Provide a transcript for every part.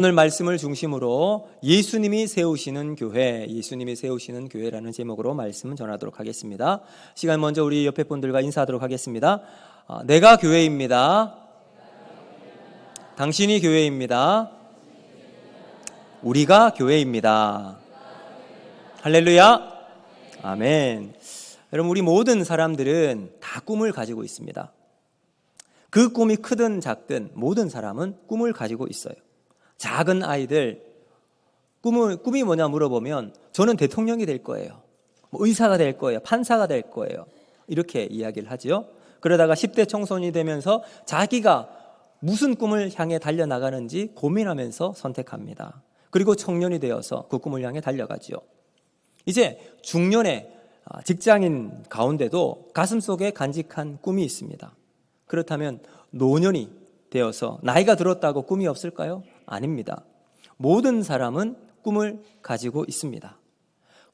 오늘 말씀을 중심으로 예수님이 세우시는 교회라는 제목으로 말씀 전하도록 하겠습니다. 시간 먼저 우리 옆에 분들과 인사하도록 하겠습니다. 내가 교회입니다. 당신이 교회입니다. 우리가 교회입니다. 할렐루야. 아멘. 여러분, 우리 모든 사람들은 다 꿈을 가지고 있습니다. 그 꿈이 크든 작든 모든 사람은 꿈을 가지고 있어요. 작은 아이들 꿈이 뭐냐 물어보면 저는 대통령이 될 거예요, 의사가 될 거예요, 판사가 될 거예요, 이렇게 이야기를 하죠. 그러다가 10대 청소년이 되면서 자기가 무슨 꿈을 향해 달려나가는지 고민하면서 선택합니다. 그리고 청년이 되어서 그 꿈을 향해 달려가죠. 이제 중년의 직장인 가운데도 가슴속에 간직한 꿈이 있습니다. 그렇다면 노년이 되어서 나이가 들었다고 꿈이 없을까요? 아닙니다. 모든 사람은 꿈을 가지고 있습니다.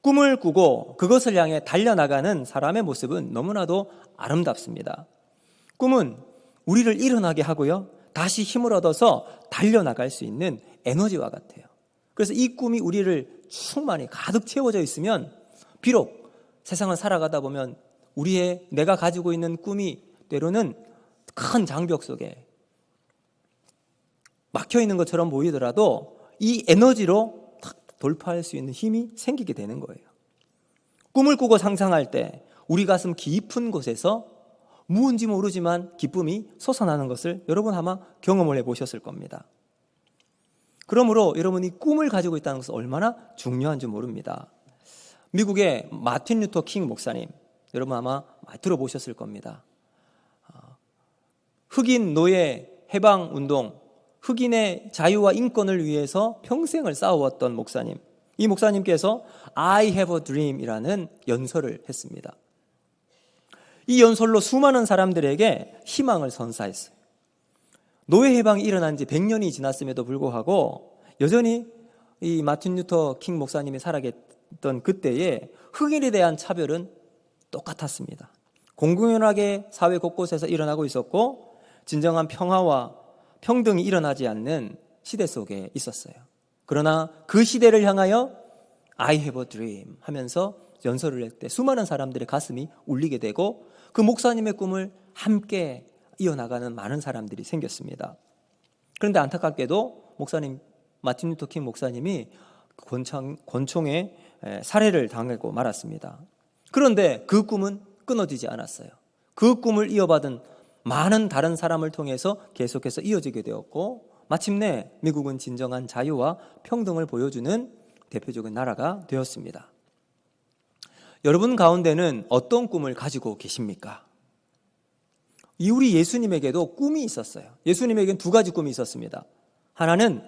꿈을 꾸고 그것을 향해 달려나가는 사람의 모습은 너무나도 아름답습니다. 꿈은 우리를 일어나게 하고요, 다시 힘을 얻어서 달려나갈 수 있는 에너지와 같아요. 그래서 이 꿈이 우리를 충만히 가득 채워져 있으면 비록 세상을 살아가다 보면 내가 가지고 있는 꿈이 때로는 큰 장벽 속에 막혀 있는 것처럼 보이더라도 이 에너지로 탁 돌파할 수 있는 힘이 생기게 되는 거예요. 꿈을 꾸고 상상할 때 우리 가슴 깊은 곳에서 무언지 모르지만 기쁨이 솟아나는 것을 여러분 아마 경험을 해보셨을 겁니다. 그러므로 여러분이 꿈을 가지고 있다는 것은 얼마나 중요한 줄 모릅니다. 미국의 마틴 루터 킹 목사님, 여러분 아마 많이 들어보셨을 겁니다. 흑인 노예 해방 운동, 흑인의 자유와 인권을 위해서 평생을 싸워왔던 목사님, 이 목사님께서 I have a dream 이라는 연설을 했습니다. 이 연설로 수많은 사람들에게 희망을 선사했어요. 노예 해방이 일어난 지 100년이 지났음에도 불구하고 여전히 이 마틴 루터 킹 목사님이 살아계셨던 그때에 흑인에 대한 차별은 똑같았습니다. 공공연하게 사회 곳곳에서 일어나고 있었고 진정한 평화와 평등이 일어나지 않는 시대 속에 있었어요. 그러나 그 시대를 향하여 I have a dream 하면서 연설을 할 때 수많은 사람들의 가슴이 울리게 되고 그 목사님의 꿈을 함께 이어나가는 많은 사람들이 생겼습니다. 그런데 안타깝게도 목사님 마틴 루터 킹 목사님이 권총에 살해를 당하고 말았습니다. 그런데 그 꿈은 끊어지지 않았어요. 그 꿈을 이어받은 많은 다른 사람을 통해서 계속해서 이어지게 되었고 마침내 미국은 진정한 자유와 평등을 보여주는 대표적인 나라가 되었습니다. 여러분 가운데는 어떤 꿈을 가지고 계십니까? 우리 예수님에게도 꿈이 있었어요. 예수님에게는 두 가지 꿈이 있었습니다. 하나는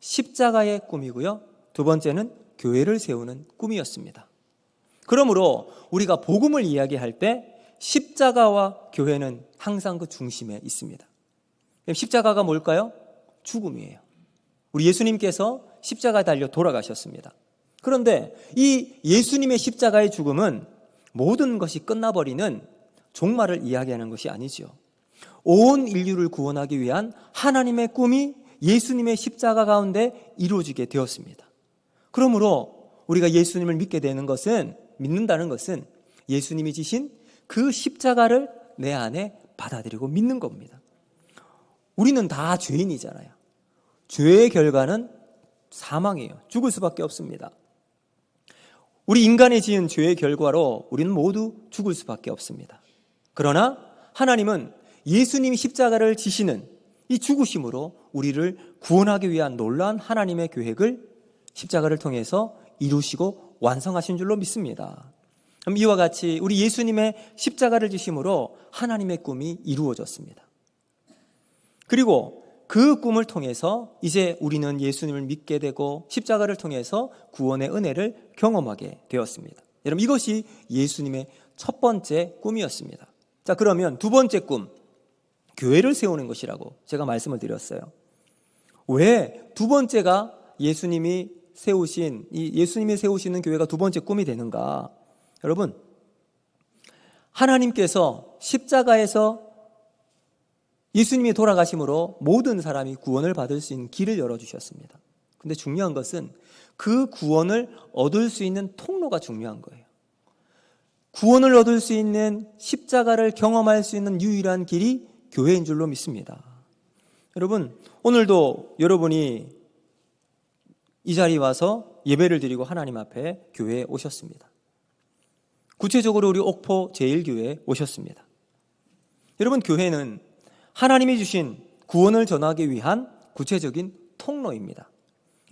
십자가의 꿈이고요, 두 번째는 교회를 세우는 꿈이었습니다. 그러므로 우리가 복음을 이야기할 때 십자가와 교회는 항상 그 중심에 있습니다. 십자가가 뭘까요? 죽음이에요. 우리 예수님께서 십자가에 달려 돌아가셨습니다. 그런데 이 예수님의 십자가의 죽음은 모든 것이 끝나버리는 종말을 이야기하는 것이 아니죠. 온 인류를 구원하기 위한 하나님의 꿈이 예수님의 십자가 가운데 이루어지게 되었습니다. 그러므로 우리가 예수님을 믿는다는 것은 예수님이 지신 그 십자가를 내 안에 받아들이고 믿는 겁니다. 우리는 다 죄인이잖아요. 죄의 결과는 사망이에요. 죽을 수밖에 없습니다. 우리 인간이 지은 죄의 결과로 우리는 모두 죽을 수밖에 없습니다. 그러나 하나님은 예수님이 십자가를 지시는 이 죽으심으로 우리를 구원하기 위한 놀라운 하나님의 계획을 십자가를 통해서 이루시고 완성하신 줄로 믿습니다. 이와 같이 우리 예수님의 십자가를 지심으로 하나님의 꿈이 이루어졌습니다. 그리고 그 꿈을 통해서 이제 우리는 예수님을 믿게 되고 십자가를 통해서 구원의 은혜를 경험하게 되었습니다. 여러분, 이것이 예수님의 첫 번째 꿈이었습니다. 자, 그러면 두 번째 꿈, 교회를 세우는 것이라고 제가 말씀을 드렸어요. 왜 두 번째가 예수님이 세우시는 교회가 두 번째 꿈이 되는가? 여러분, 하나님께서 십자가에서 예수님이 돌아가심으로 모든 사람이 구원을 받을 수 있는 길을 열어주셨습니다. 근데 중요한 것은 그 구원을 얻을 수 있는 통로가 중요한 거예요. 구원을 얻을 수 있는 십자가를 경험할 수 있는 유일한 길이 교회인 줄로 믿습니다. 여러분, 오늘도 여러분이 이 자리에 와서 예배를 드리고 하나님 앞에 교회에 오셨습니다. 구체적으로 우리 옥포 제1교회에 오셨습니다. 여러분, 교회는 하나님이 주신 구원을 전하기 위한 구체적인 통로입니다.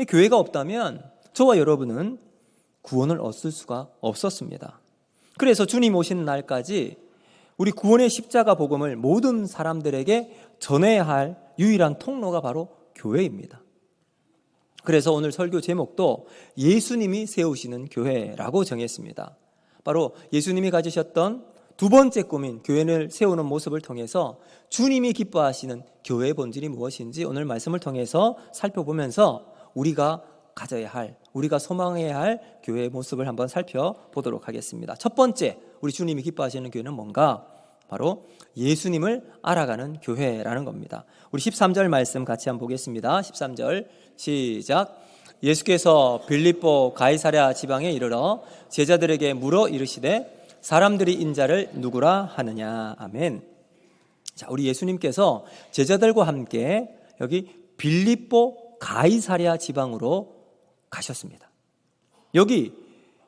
교회가 없다면 저와 여러분은 구원을 얻을 수가 없었습니다. 그래서 주님 오시는 날까지 우리 구원의 십자가 복음을 모든 사람들에게 전해야 할 유일한 통로가 바로 교회입니다. 그래서 오늘 설교 제목도 예수님이 세우시는 교회라고 정했습니다. 바로 예수님이 가지셨던 두 번째 꿈인 교회를 세우는 모습을 통해서 주님이 기뻐하시는 교회의 본질이 무엇인지 오늘 말씀을 통해서 살펴보면서 우리가 가져야 할, 우리가 소망해야 할 교회의 모습을 한번 살펴보도록 하겠습니다. 첫 번째, 우리 주님이 기뻐하시는 교회는 뭔가? 바로 예수님을 알아가는 교회라는 겁니다. 우리 13절 말씀 같이 한번 보겠습니다. 13절 시작. 예수께서 빌립보 가이사랴 지방에 이르러 제자들에게 물어 이르시되 사람들이 인자를 누구라 하느냐. 아멘. 자, 우리 예수님께서 제자들과 함께 여기 빌립보 가이사랴 지방으로 가셨습니다. 여기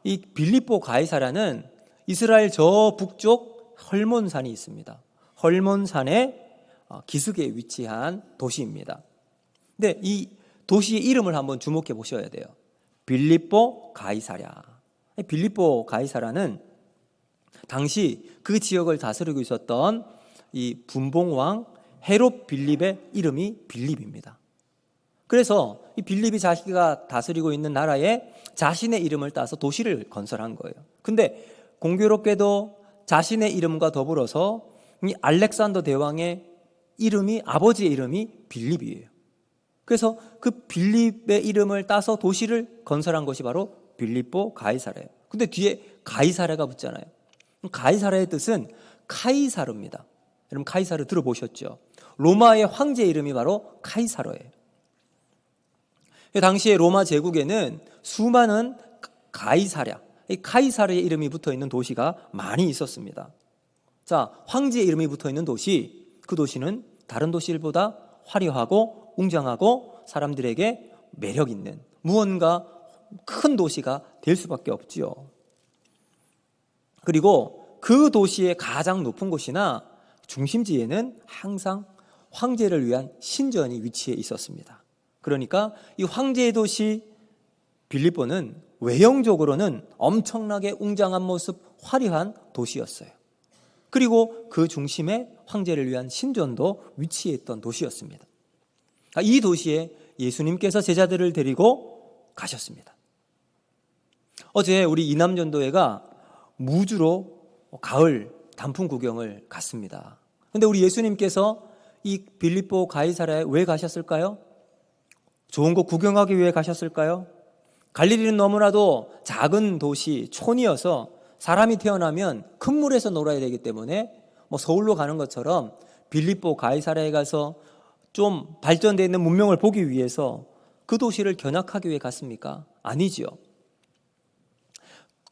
이 빌립보 가이사랴는 이스라엘 저 북쪽 헐몬산이 있습니다. 헐몬산의 기슭에 위치한 도시입니다. 근데 이 도시의 이름을 한번 주목해 보셔야 돼요. 빌립보 가이사랴. 빌립보 가이사랴는 당시 그 지역을 다스리고 있었던 이 분봉왕 헤롯 빌립의 이름이 빌립입니다. 그래서 이 빌립이 자기가 다스리고 있는 나라에 자신의 이름을 따서 도시를 건설한 거예요. 근데 공교롭게도 자신의 이름과 더불어서 이 알렉산더 대왕의 이름이, 아버지의 이름이 빌립이에요. 그래서 그 빌립의 이름을 따서 도시를 건설한 것이 바로 빌립보 가이사랴예요. 근데 뒤에 가이사랴가 붙잖아요. 가이사랴의 뜻은 카이사르입니다. 여러분 카이사르 들어보셨죠? 로마의 황제의 이름이 바로 카이사르예요. 당시에 로마 제국에는 수많은 가이사랴, 이 카이사르의 이름이 붙어있는 도시가 많이 있었습니다. 자, 황제의 이름이 붙어있는 도시, 그 도시는 다른 도시들보다 화려하고 웅장하고 사람들에게 매력 있는 무언가 큰 도시가 될 수밖에 없지요. 그리고 그 도시의 가장 높은 곳이나 중심지에는 항상 황제를 위한 신전이 위치해 있었습니다. 그러니까 이 황제의 도시 빌립보는 외형적으로는 엄청나게 웅장한 모습, 화려한 도시였어요. 그리고 그 중심에 황제를 위한 신전도 위치해 있던 도시였습니다. 이 도시에 예수님께서 제자들을 데리고 가셨습니다. 어제 우리 이남전도회가 무주로 가을 단풍 구경을 갔습니다. 그런데 우리 예수님께서 이 빌립보 가이사랴에 왜 가셨을까요? 좋은 곳 구경하기 위해 가셨을까요? 갈릴리는 너무나도 작은 도시, 촌이어서 사람이 태어나면 큰 물에서 놀아야 되기 때문에 서울로 가는 것처럼 빌립보 가이사랴에 가서 좀 발전되어 있는 문명을 보기 위해서 그 도시를 견학하기 위해 갔습니까? 아니지요.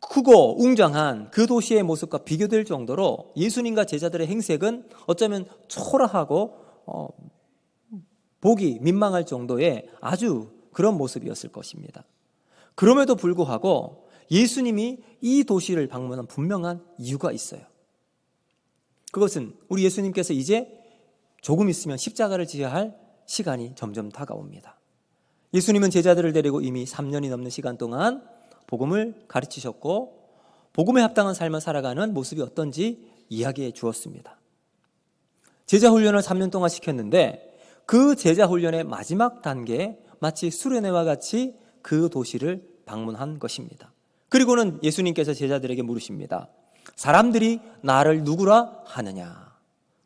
크고 웅장한 그 도시의 모습과 비교될 정도로 예수님과 제자들의 행색은 어쩌면 초라하고 보기 민망할 정도의 아주 그런 모습이었을 것입니다. 그럼에도 불구하고 예수님이 이 도시를 방문한 분명한 이유가 있어요. 그것은 우리 예수님께서 이제 조금 있으면 십자가를 지어야 할 시간이 점점 다가옵니다. 예수님은 제자들을 데리고 이미 3년이 넘는 시간 동안 복음을 가르치셨고 복음에 합당한 삶을 살아가는 모습이 어떤지 이야기해 주었습니다. 제자 훈련을 3년 동안 시켰는데 그 제자 훈련의 마지막 단계에 마치 수련회와 같이 그 도시를 방문한 것입니다. 그리고는 예수님께서 제자들에게 물으십니다. 사람들이 나를 누구라 하느냐?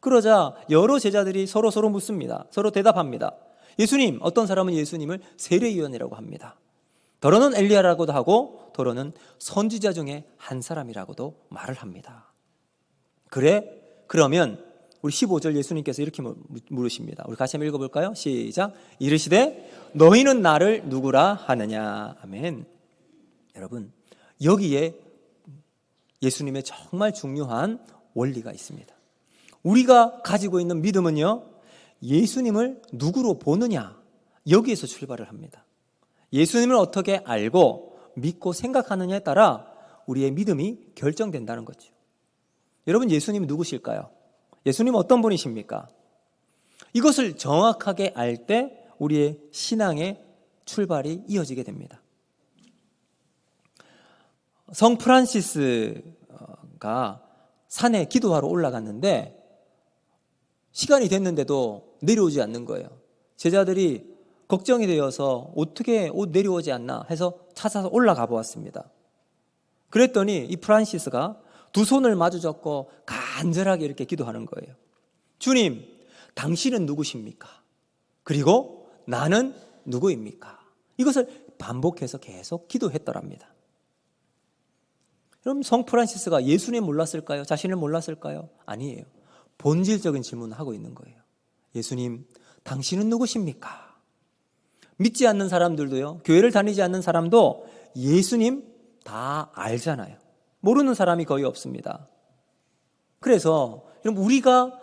그러자 여러 제자들이 서로 묻습니다. 서로 대답합니다. 예수님, 어떤 사람은 예수님을 세례요한이라고 합니다. 더러는 엘리야라고도 하고 더러는 선지자 중에 한 사람이라고도 말을 합니다. 그래? 그러면 우리 15절 예수님께서 이렇게 물으십니다. 우리 같이 한번 읽어볼까요? 시작. 이르시되 너희는 나를 누구라 하느냐. 아멘. 여러분, 여기에 예수님의 정말 중요한 원리가 있습니다. 우리가 가지고 있는 믿음은요, 예수님을 누구로 보느냐, 여기에서 출발을 합니다. 예수님을 어떻게 알고 믿고 생각하느냐에 따라 우리의 믿음이 결정된다는 거죠. 여러분, 예수님이 누구실까요? 예수님 어떤 분이십니까? 이것을 정확하게 알 때 우리의 신앙의 출발이 이어지게 됩니다. 성 프란시스가 산에 기도하러 올라갔는데 시간이 됐는데도 내려오지 않는 거예요. 제자들이 걱정이 되어서 어떻게 내려오지 않나 해서 찾아서 올라가 보았습니다. 그랬더니 이 프란시스가 두 손을 마주 잡고 간절하게 이렇게 기도하는 거예요. 주님, 당신은 누구십니까? 그리고 나는 누구입니까? 이것을 반복해서 계속 기도했더랍니다. 그럼 성 프란시스가 예수님 몰랐을까요? 자신을 몰랐을까요? 아니에요. 본질적인 질문을 하고 있는 거예요. 예수님, 당신은 누구십니까? 믿지 않는 사람들도요, 교회를 다니지 않는 사람도 예수님 다 알잖아요. 모르는 사람이 거의 없습니다. 그래서 여러분, 우리가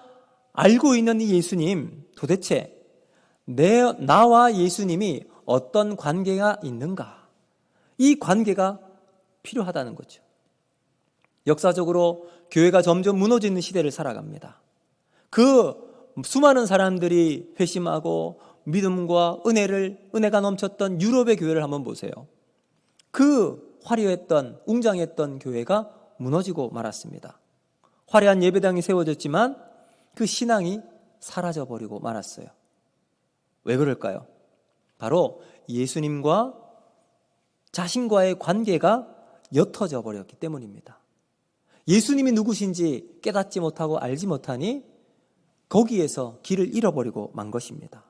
알고 있는 이 예수님, 도대체 나와 예수님이 어떤 관계가 있는가? 이 관계가 필요하다는 거죠. 역사적으로 교회가 점점 무너지는 시대를 살아갑니다. 그 수많은 사람들이 회심하고 믿음과 은혜가 넘쳤던 유럽의 교회를 한번 보세요. 그 화려했던, 웅장했던 교회가 무너지고 말았습니다. 화려한 예배당이 세워졌지만 그 신앙이 사라져버리고 말았어요. 왜 그럴까요? 바로 예수님과 자신과의 관계가 옅어져 버렸기 때문입니다. 예수님이 누구신지 깨닫지 못하고 알지 못하니 거기에서 길을 잃어버리고 만 것입니다.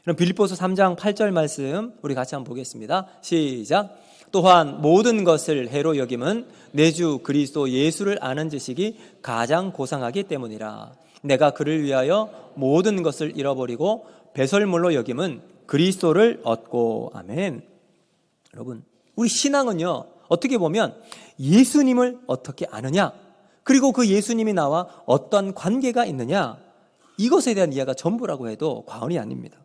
그럼 빌립보서 3장 8절 말씀 우리 같이 한번 보겠습니다. 시작. 또한 모든 것을 해로 여김은 내 주 그리스도 예수를 아는 지식이 가장 고상하기 때문이라. 내가 그를 위하여 모든 것을 잃어버리고 배설물로 여김은 그리스도를 얻고. 아멘. 여러분, 우리 신앙은요, 어떻게 보면 예수님을 어떻게 아느냐, 그리고 그 예수님이 나와 어떤 관계가 있느냐, 이것에 대한 이해가 전부라고 해도 과언이 아닙니다.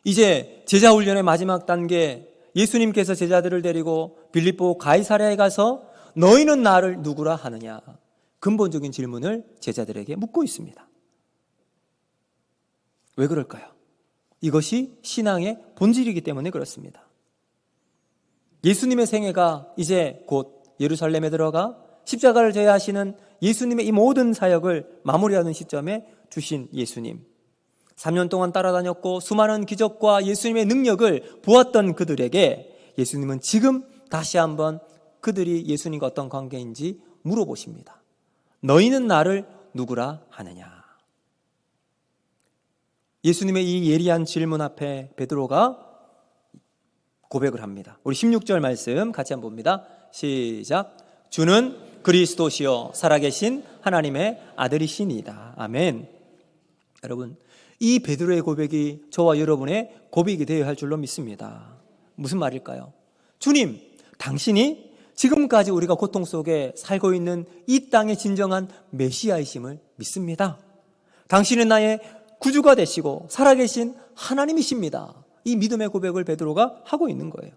이제 제자훈련의 마지막 단계, 예수님께서 제자들을 데리고 빌립보 가이사랴에 가서 너희는 나를 누구라 하느냐, 근본적인 질문을 제자들에게 묻고 있습니다. 왜 그럴까요? 이것이 신앙의 본질이기 때문에 그렇습니다. 예수님의 생애가 이제 곧 예루살렘에 들어가 십자가를 져야 하시는 예수님의 이 모든 사역을 마무리하는 시점에 주신 예수님, 3년 동안 따라다녔고 수많은 기적과 예수님의 능력을 보았던 그들에게 예수님은 지금 다시 한번 그들이 예수님과 어떤 관계인지 물어보십니다. 너희는 나를 누구라 하느냐? 예수님의 이 예리한 질문 앞에 베드로가 고백을 합니다. 우리 16절 말씀 같이 한번 봅니다. 시작. 주는 그리스도시요 살아계신 하나님의 아들이시니이다. 아멘. 여러분, 이 베드로의 고백이 저와 여러분의 고백이 되어야 할 줄로 믿습니다. 무슨 말일까요? 주님, 당신이 지금까지 우리가 고통 속에 살고 있는 이 땅의 진정한 메시아이심을 믿습니다. 당신은 나의 구주가 되시고 살아계신 하나님이십니다. 이 믿음의 고백을 베드로가 하고 있는 거예요.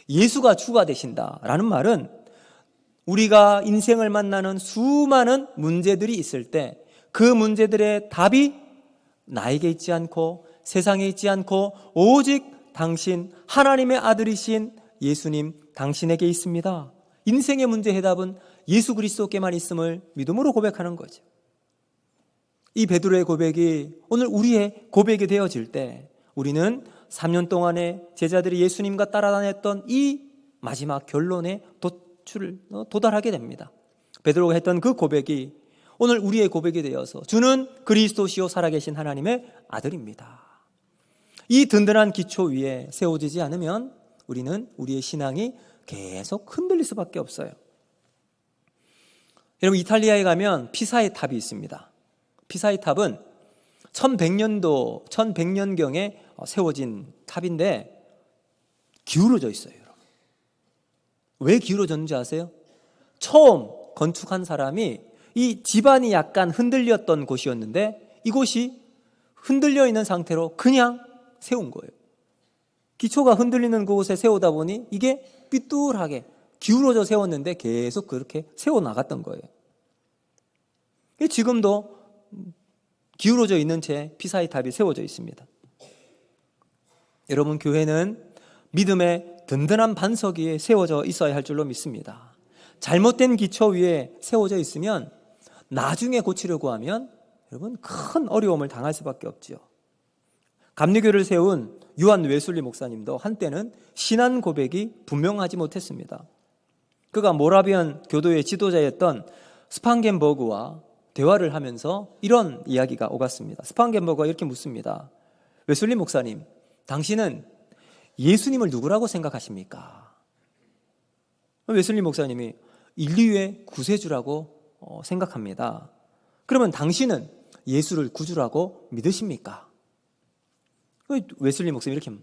예수가 주가 되신다라는 말은 우리가 인생을 만나는 수많은 문제들이 있을 때 그 문제들의 답이 나에게 있지 않고 세상에 있지 않고 오직 당신 하나님의 아들이신 예수님 당신에게 있습니다. 인생의 문제 해답은 예수 그리스도께만 있음을 믿음으로 고백하는 거죠. 이 베드로의 고백이 오늘 우리의 고백이 되어질 때 우리는 3년 동안에 제자들이 예수님과 따라다녔던 이 마지막 결론에 도달하게 됩니다. 베드로가 했던 그 고백이 오늘 우리의 고백이 되어서 주는 그리스도시요 살아계신 하나님의 아들입니다. 이 든든한 기초 위에 세워지지 않으면 우리는 우리의 신앙이 계속 흔들릴 수밖에 없어요. 여러분, 이탈리아에 가면 피사의 탑이 있습니다. 피사의 탑은 1100년경에 세워진 탑인데 기울어져 있어요. 여러분. 왜 기울어졌는지 아세요? 처음 건축한 사람이 이 집안이 약간 흔들렸던 곳이었는데 이곳이 흔들려 있는 상태로 그냥 세운 거예요. 기초가 흔들리는 곳에 세우다 보니 이게 삐뚤하게 기울어져 세웠는데 계속 그렇게 세워나갔던 거예요. 지금도 기울어져 있는 채 피사의 탑이 세워져 있습니다. 여러분, 교회는 믿음의 든든한 반석 위에 세워져 있어야 할 줄로 믿습니다. 잘못된 기초 위에 세워져 있으면 나중에 고치려고 하면 여러분 큰 어려움을 당할 수밖에 없지요. 감리교를 세운 요한 웨슬리 목사님도 한때는 신앙 고백이 분명하지 못했습니다. 그가 모라비안 교도의 지도자였던 스판겐버그와 대화를 하면서 이런 이야기가 오갔습니다. 스판겐버그가 이렇게 묻습니다. 웨슬리 목사님, 당신은 예수님을 누구라고 생각하십니까? 웨슬리 목사님이 인류의 구세주라고 생각합니다. 그러면 당신은 예수를 구주라고 믿으십니까? 웨슬리 목사님이 이렇게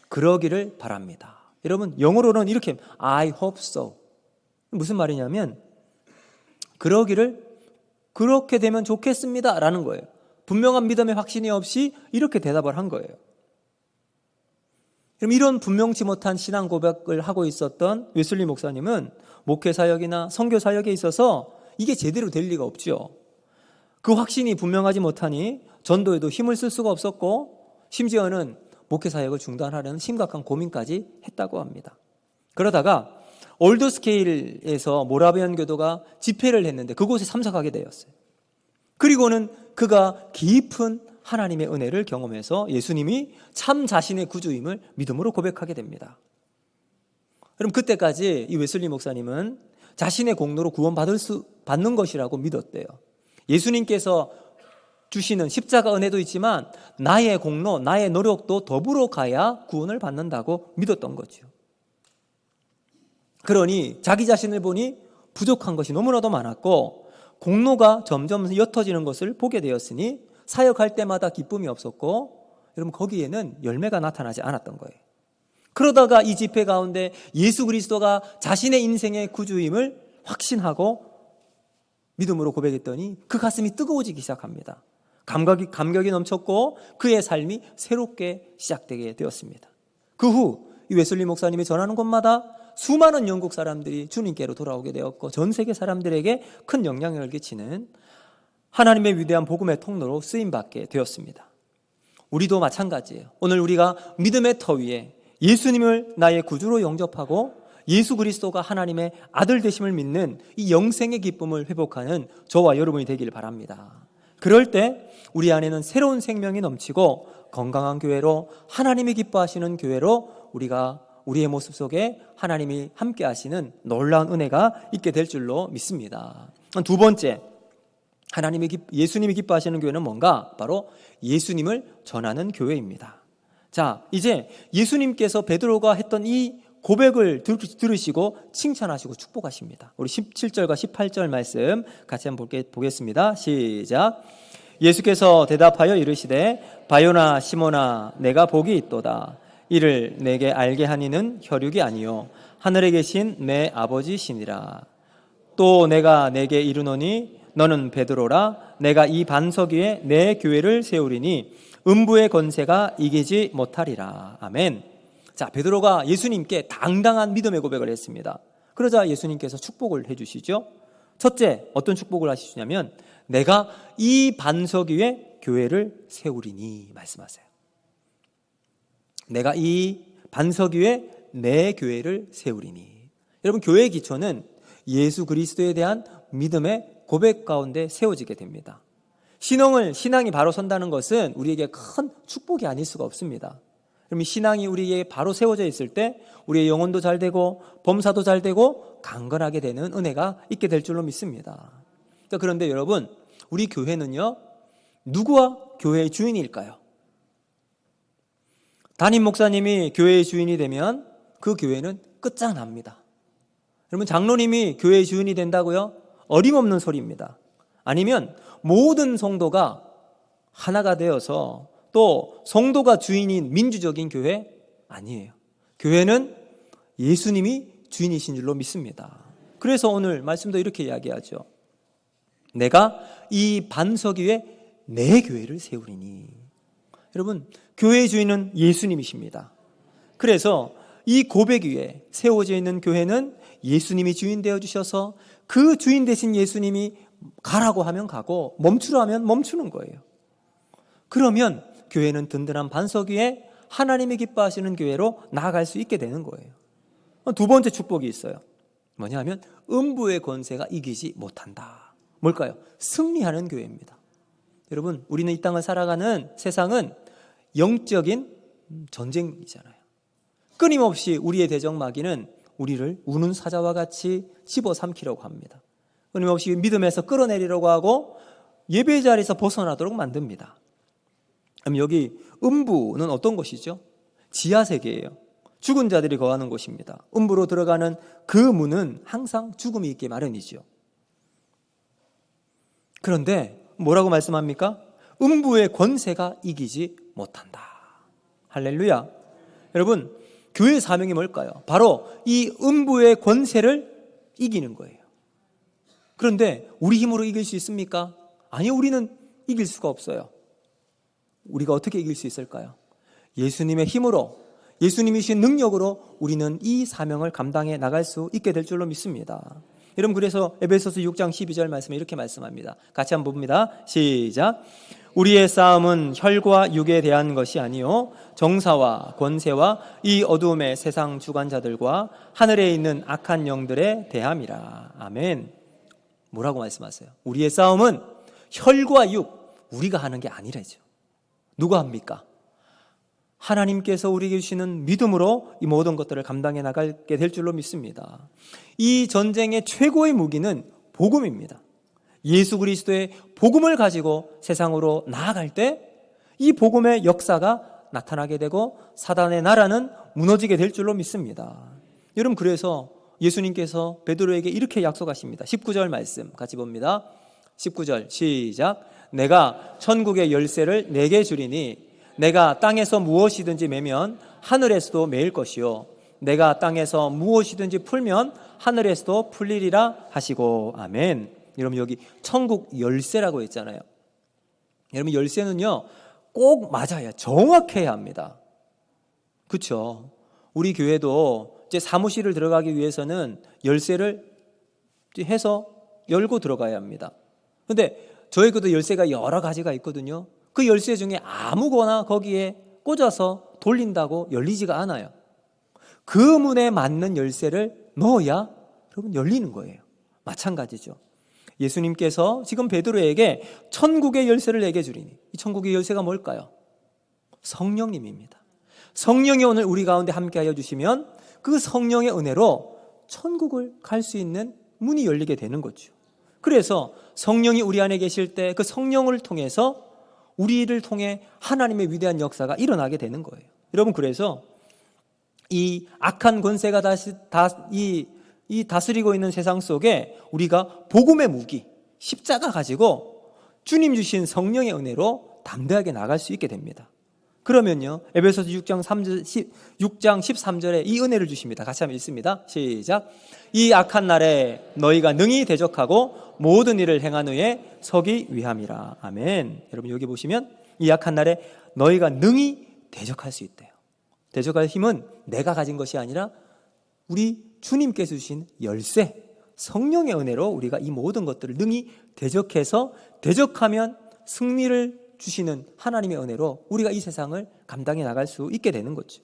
그러기를 바랍니다. 여러분, 영어로는 이렇게 I hope so. 무슨 말이냐면 그렇게 되면 좋겠습니다 라는 거예요. 분명한 믿음의 확신이 없이 이렇게 대답을 한 거예요. 그럼 이런 분명치 못한 신앙 고백을 하고 있었던 웨슬리 목사님은 목회 사역이나 선교 사역에 있어서 이게 제대로 될 리가 없죠. 그 확신이 분명하지 못하니 전도에도 힘을 쓸 수가 없었고 심지어는 목회 사역을 중단하려는 심각한 고민까지 했다고 합니다. 그러다가 올드스케일에서 모라비안 교도가 집회를 했는데 그곳에 참석하게 되었어요. 그리고는 그가 깊은 하나님의 은혜를 경험해서 예수님이 참 자신의 구주임을 믿음으로 고백하게 됩니다. 그럼 그때까지 이 웨슬리 목사님은 자신의 공로로 받는 것이라고 믿었대요. 예수님께서 주시는 십자가 은혜도 있지만 나의 공로, 나의 노력도 더불어 가야 구원을 받는다고 믿었던 거죠. 그러니 자기 자신을 보니 부족한 것이 너무나도 많았고 공로가 점점 옅어지는 것을 보게 되었으니 사역할 때마다 기쁨이 없었고 여러분 거기에는 열매가 나타나지 않았던 거예요. 그러다가 이 집회 가운데 예수 그리스도가 자신의 인생의 구주임을 확신하고 믿음으로 고백했더니 그 가슴이 뜨거워지기 시작합니다. 감격이 넘쳤고 그의 삶이 새롭게 시작되게 되었습니다. 그 후 이 웨슬리 목사님이 전하는 곳마다 수많은 영국 사람들이 주님께로 돌아오게 되었고 전 세계 사람들에게 큰 영향력을 끼치는 하나님의 위대한 복음의 통로로 쓰임받게 되었습니다. 우리도 마찬가지예요. 오늘 우리가 믿음의 터 위에 예수님을 나의 구주로 영접하고 예수 그리스도가 하나님의 아들 되심을 믿는 이 영생의 기쁨을 회복하는 저와 여러분이 되기를 바랍니다. 그럴 때 우리 안에는 새로운 생명이 넘치고 건강한 교회로 하나님이 기뻐하시는 교회로 우리가 우리의 모습 속에 하나님이 함께 하시는 놀라운 은혜가 있게 될 줄로 믿습니다. 두 번째, 예수님이 기뻐하시는 교회는 뭔가? 바로 예수님을 전하는 교회입니다. 자, 이제 예수님께서 베드로가 했던 이 고백을 들으시고 칭찬하시고 축복하십니다. 우리 17절과 18절 말씀 같이 한번 보겠습니다. 시작. 예수께서 대답하여 이르시되 바요나 시몬아 내가 복이 있도다. 이를 내게 알게 하니는 혈육이 아니요 하늘에 계신 내 아버지시니라. 또 내가 내게 이르노니 너는 베드로라. 내가 이 반석 위에 내 교회를 세우리니 음부의 권세가 이기지 못하리라. 아멘. 자, 베드로가 예수님께 당당한 믿음의 고백을 했습니다. 그러자 예수님께서 축복을 해주시죠. 첫째, 어떤 축복을 하시냐면 내가 이 반석 위에 교회를 세우리니 말씀하세요. 내가 이 반석 위에 내 교회를 세우리니. 여러분, 교회의 기초는 예수 그리스도에 대한 믿음의 고백 가운데 세워지게 됩니다. 신앙이 바로 선다는 것은 우리에게 큰 축복이 아닐 수가 없습니다. 그럼 신앙이 우리에게 바로 세워져 있을 때 우리의 영혼도 잘 되고 범사도 잘 되고 강건하게 되는 은혜가 있게 될 줄로 믿습니다. 그런데 여러분, 우리 교회는요, 누구와 교회의 주인일까요? 담임 목사님이 교회의 주인이 되면 그 교회는 끝장납니다. 여러분, 장로님이 교회의 주인이 된다고요? 어림없는 소리입니다. 아니면 모든 성도가 하나가 되어서 또 성도가 주인인 민주적인 교회? 아니에요. 교회는 예수님이 주인이신 줄로 믿습니다. 그래서 오늘 말씀도 이렇게 이야기하죠. 내가 이 반석 위에 내 교회를 세우리니. 여러분, 교회의 주인은 예수님이십니다. 그래서 이 고백 위에 세워져 있는 교회는 예수님이 주인 되어 주셔서 그 주인 되신 예수님이 가라고 하면 가고 멈추라 하면 멈추는 거예요. 그러면 교회는 든든한 반석 위에 하나님이 기뻐하시는 교회로 나아갈 수 있게 되는 거예요. 두 번째 축복이 있어요. 뭐냐면 음부의 권세가 이기지 못한다. 뭘까요? 승리하는 교회입니다. 여러분, 우리는 이 땅을 살아가는 세상은 영적인 전쟁이잖아요. 끊임없이 우리의 대적마귀는 우리를 우는 사자와 같이 집어삼키려고 합니다. 끊임없이 믿음에서 끌어내리려고 하고 예배 자리에서 벗어나도록 만듭니다. 그럼 여기 음부는 어떤 곳이죠? 지하세계예요. 죽은 자들이 거하는 곳입니다. 음부로 들어가는 그 문은 항상 죽음이 있게 마련이죠. 그런데 뭐라고 말씀합니까? 음부의 권세가 이기지 못한다. 할렐루야. 여러분, 교회의 사명이 뭘까요? 바로 이 음부의 권세를 이기는 거예요. 그런데 우리 힘으로 이길 수 있습니까? 아니, 우리는 이길 수가 없어요. 우리가 어떻게 이길 수 있을까요? 예수님의 힘으로, 예수님이 주신 능력으로 우리는 이 사명을 감당해 나갈 수 있게 될 줄로 믿습니다. 여러분, 그래서 에베소서 6장 12절 말씀에 이렇게 말씀합니다. 같이 한번 봅니다. 시작. 우리의 싸움은 혈과 육에 대한 것이 아니요 정사와 권세와 이 어두움의 세상 주관자들과 하늘에 있는 악한 영들에 대함이라. 아멘. 뭐라고 말씀하세요? 우리의 싸움은 혈과 육, 우리가 하는 게 아니라죠. 누가 합니까? 하나님께서 우리에게 주시는 믿음으로 이 모든 것들을 감당해 나가게 될 줄로 믿습니다. 이 전쟁의 최고의 무기는 복음입니다. 예수 그리스도의 복음을 가지고 세상으로 나아갈 때 이 복음의 역사가 나타나게 되고 사단의 나라는 무너지게 될 줄로 믿습니다. 여러분, 그래서 예수님께서 베드로에게 이렇게 약속하십니다. 19절 말씀 같이 봅니다. 19절 시작. 내가 천국의 열쇠를 내게 주리니 내가 땅에서 무엇이든지 매면 하늘에서도 매일 것이요 내가 땅에서 무엇이든지 풀면 하늘에서도 풀리리라 하시고. 아멘. 여러분, 여기 천국 열쇠라고 했잖아요. 여러분, 열쇠는요 꼭 맞아야, 정확해야 합니다. 그렇죠? 우리 교회도 이제 사무실을 들어가기 위해서는 열쇠를 해서 열고 들어가야 합니다. 그런데 저희도 열쇠가 여러 가지가 있거든요. 그 열쇠 중에 아무거나 거기에 꽂아서 돌린다고 열리지가 않아요. 그 문에 맞는 열쇠를 넣어야 여러분 열리는 거예요. 마찬가지죠. 예수님께서 지금 베드로에게 천국의 열쇠를 내게 주리니, 이 천국의 열쇠가 뭘까요? 성령님입니다. 성령이 오늘 우리 가운데 함께하여 주시면 그 성령의 은혜로 천국을 갈 수 있는 문이 열리게 되는 거죠. 그래서 성령이 우리 안에 계실 때 그 성령을 통해서 우리를 통해 하나님의 위대한 역사가 일어나게 되는 거예요. 여러분, 그래서 이 악한 권세가 다스리고 있는 세상 속에 우리가 복음의 무기, 십자가 가지고 주님 주신 성령의 은혜로 담대하게 나갈 수 있게 됩니다. 그러면요, 에베소서 6장 13절에 이 은혜를 주십니다. 같이 한번 읽습니다. 시작. 이 악한 날에 너희가 능히 대적하고 모든 일을 행한 후에 서기 위함이라. 아멘. 여러분, 여기 보시면 이 악한 날에 너희가 능히 대적할 수 있대요. 대적할 힘은 내가 가진 것이 아니라 우리 주님께서 주신 열쇠, 성령의 은혜로 우리가 이 모든 것들을 능히 대적해서, 대적하면 승리를 주시는 하나님의 은혜로 우리가 이 세상을 감당해 나갈 수 있게 되는 거죠.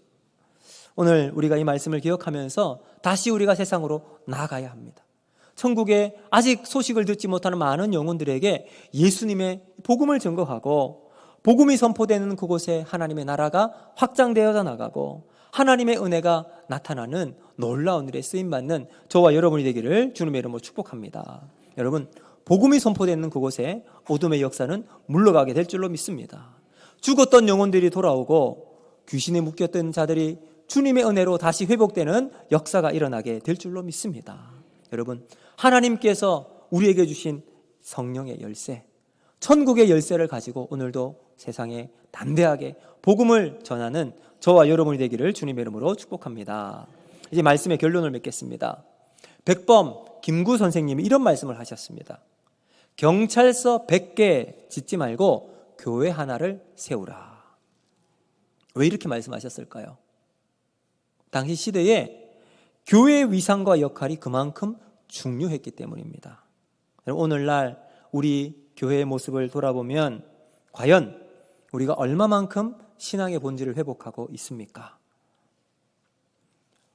오늘 우리가 이 말씀을 기억하면서 다시 우리가 세상으로 나아가야 합니다. 천국에 아직 소식을 듣지 못하는 많은 영혼들에게 예수님의 복음을 증거하고, 복음이 선포되는 그곳에 하나님의 나라가 확장되어 나가고 하나님의 은혜가 나타나는 놀라운 일에 쓰임받는 저와 여러분이 되기를 주님의 이름으로 축복합니다. 여러분, 복음이 선포되는 그곳에 어둠의 역사는 물러가게 될 줄로 믿습니다. 죽었던 영혼들이 돌아오고 귀신에 묶였던 자들이 주님의 은혜로 다시 회복되는 역사가 일어나게 될 줄로 믿습니다. 여러분, 하나님께서 우리에게 주신 성령의 열쇠, 천국의 열쇠를 가지고 오늘도 세상에 담대하게 복음을 전하는 저와 여러분이 되기를 주님의 이름으로 축복합니다. 이제 말씀의 결론을 맺겠습니다. 백범 김구 선생님이 이런 말씀을 하셨습니다. 경찰서 100개 짓지 말고 교회 하나를 세우라. 왜 이렇게 말씀하셨을까요? 당시 시대에 교회의 위상과 역할이 그만큼 중요했기 때문입니다. 오늘날 우리 교회의 모습을 돌아보면 과연 우리가 얼마만큼 신앙의 본질을 회복하고 있습니까?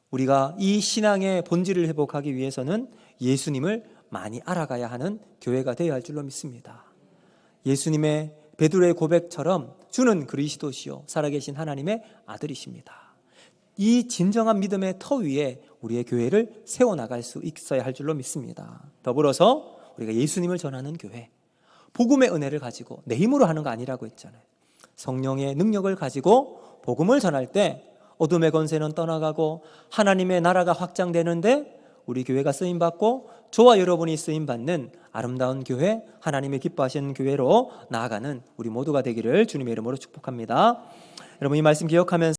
우리가 이 신앙의 본질을 회복하기 위해서는 예수님을 많이 알아가야 하는 교회가 되어야 할 줄로 믿습니다. 예수님의 베드로의 고백처럼 주는 그리스도시요 살아계신 하나님의 아들이십니다. 이 진정한 믿음의 터 위에 우리의 교회를 세워나갈 수 있어야 할 줄로 믿습니다. 더불어서 우리가 예수님을 전하는 교회, 복음의 은혜를 가지고 내 힘으로 하는 거 아니라고 했잖아요. 성령의 능력을 가지고 복음을 전할 때 어둠의 권세는 떠나가고 하나님의 나라가 확장되는데 우리 교회가 쓰임받고 저와 여러분이 쓰임받는 아름다운 교회, 하나님의 기뻐하시는 교회로 나아가는 우리 모두가 되기를 주님의 이름으로 축복합니다. 여러분 이 말씀 기억하면서